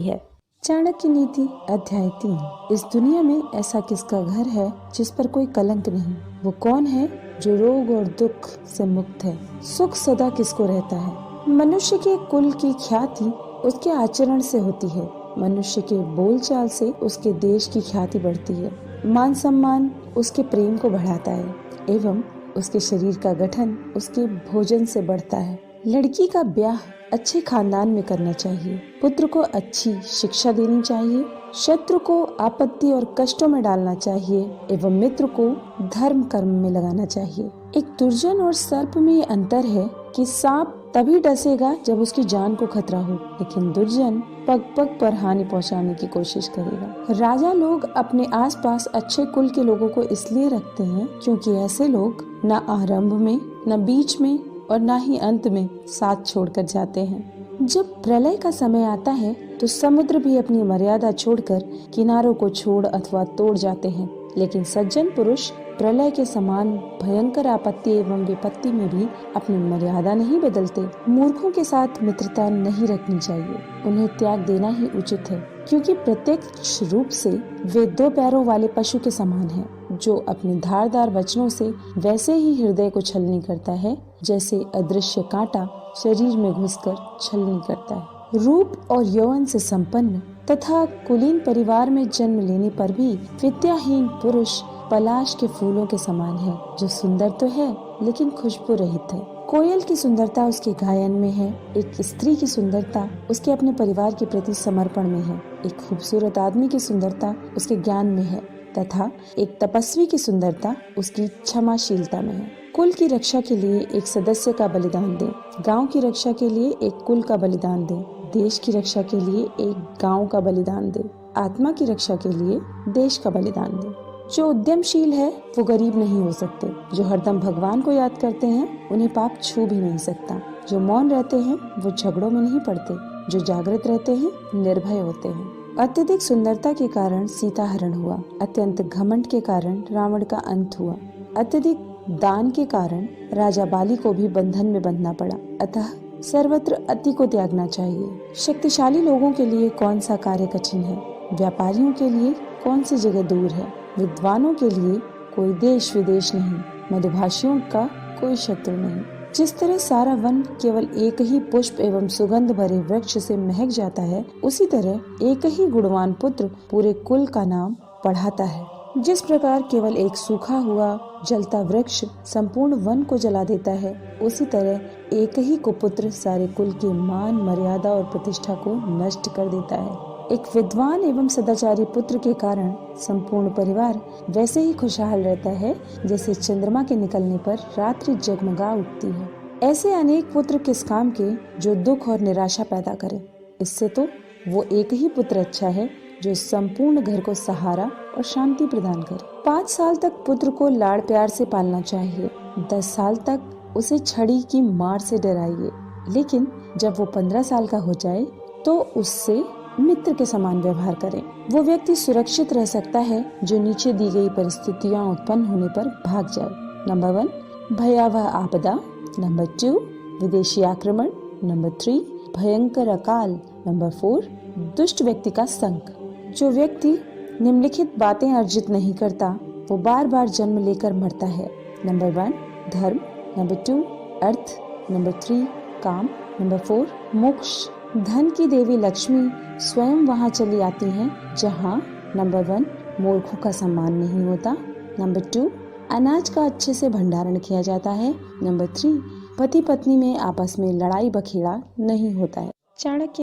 है। चाणक्य नीति अध्याय 3। इस दुनिया में ऐसा किसका घर है जिस पर कोई कलंक नहीं? वो कौन है जो रोग और दुख से मुक्त है? सुख सदा किसको रहता है? मनुष्य के कुल की ख्याति उसके आचरण से होती है। मनुष्य के बोलचाल से उसके देश की ख्याति बढ़ती है। मान सम्मान उसके प्रेम को बढ़ाता है एवं उसके शरीर का गठन उसके भोजन से बढ़ता है। लड़की का ब्याह अच्छे खानदान में करना चाहिए। पुत्र को अच्छी शिक्षा देनी चाहिए। शत्रु को आपत्ति और कष्टों में डालना चाहिए एवं मित्र को धर्म कर्म में लगाना चाहिए। एक दुर्जन और सर्प में ये अंतर है कि सांप तभी डसेगा जब उसकी जान को खतरा हो, लेकिन दुर्जन पग पग पर हानि पहुंचाने की कोशिश करेगा। राजा लोग अपने आसपास अच्छे कुल के लोगों को इसलिए रखते हैं क्योंकि ऐसे लोग न आरंभ में, न बीच में और न ही अंत में साथ छोड़कर जाते हैं। जब प्रलय का समय आता है तो समुद्र भी अपनी मर्यादा छोड़कर किनारों को छोड़ अथवा तोड़ जाते हैं, लेकिन सज्जन पुरुष प्रलय के समान भयंकर आपत्ति एवं विपत्ति में भी अपनी मर्यादा नहीं बदलते। मूर्खों के साथ मित्रता नहीं रखनी चाहिए, उन्हें त्याग देना ही उचित है, क्योंकि प्रत्यक्ष रूप से वे दो पैरों वाले पशु के समान हैं, जो अपने धारदार वचनों से वैसे ही हृदय को छलनी करता है जैसे अदृश्य कांटा शरीर में घुसकर छलनी करता है। रूप और यौवन से संपन्न तथा कुलीन परिवार में जन्म लेने पर भी विद्याहीन पुरुष पलाश के फूलों के समान है, जो सुंदर तो है लेकिन खुशबू रहित है। कोयल की सुंदरता उसके गायन में है, एक स्त्री की सुंदरता उसके अपने परिवार के प्रति समर्पण में है, एक खूबसूरत आदमी की सुंदरता उसके ज्ञान में है तथा एक तपस्वी की सुंदरता उसकी क्षमाशीलता में है। कुल की रक्षा के लिए एक सदस्य का बलिदान दें, गांव की रक्षा के लिए एक कुल का बलिदान दें, देश की रक्षा के लिए एक गांव का बलिदान दें, आत्मा की रक्षा के लिए देश का बलिदान दें। जो उद्यमशील है वो गरीब नहीं हो सकते, जो हरदम भगवान को याद करते हैं उन्हें पाप छू भी नहीं सकता, जो मौन रहते हैं वो झगड़ों में नहीं पड़ते, जो जागृत रहते हैं निर्भय होते हैं। अत्यधिक सुंदरता के कारण सीता हरण हुआ, अत्यंत घमंड के कारण रावण का अंत हुआ, अत्यधिक दान के कारण राजा बाली को भी बंधन में बंधना पड़ा। अतः सर्वत्र अति को त्यागना चाहिए। शक्तिशाली लोगों के लिए कौन सा कार्य कठिन है, व्यापारियों के लिए कौन सी जगह दूर है, विद्वानों के लिए कोई देश विदेश नहीं, मधुभाषियों का कोई शत्रु नहीं। जिस तरह सारा वन केवल एक ही पुष्प एवं सुगंध भरे वृक्ष से महक जाता है, उसी तरह एक ही गुणवान पुत्र पूरे कुल का नाम बढ़ाता है। जिस प्रकार केवल एक सूखा हुआ जलता वृक्ष संपूर्ण वन को जला देता है, उसी तरह एक ही कुपुत्र सारे कुल के मान, मर्यादा और प्रतिष्ठा को नष्ट कर देता है। एक विद्वान एवं सदाचारी पुत्र के कारण संपूर्ण परिवार वैसे ही खुशहाल रहता है जैसे चंद्रमा के निकलने पर रात्रि जगमगा उठती है। ऐसे अनेक पुत्र किस काम के जो दुख और निराशा पैदा करे। इससे तो वो एक ही पुत्र अच्छा है जो संपूर्ण घर को सहारा और शांति प्रदान करे। 5 साल तक पुत्र को लाड़ प्यार से पालना चाहिए, 10 साल तक उसे छड़ी की मार से डराइए, लेकिन जब वो 15 साल का हो जाए तो उससे मित्र के समान व्यवहार करें। वो व्यक्ति सुरक्षित रह सकता है जो नीचे दी गई परिस्थितियां उत्पन्न होने पर भाग जाए। नंबर 1 भयावह आपदा, नंबर 2 विदेशी आक्रमण, नंबर 3 भयंकर अकाल, नंबर 4 दुष्ट व्यक्ति का संग। जो व्यक्ति निम्नलिखित बातें अर्जित नहीं करता वो बार बार जन्म लेकर मरता है। नंबर 1 धर्म, नंबर 2 अर्थ, नंबर 3 काम, नंबर 4 मोक्ष। धन की देवी लक्ष्मी स्वयं वहाँ चली आती हैं जहाँ नंबर 1 मूर्खों का सम्मान नहीं होता, नंबर 2 अनाज का अच्छे से भंडारण किया जाता है, नंबर 3 पति पत्नी में आपस में लड़ाई बखेड़ा नहीं होता है। चाणक्य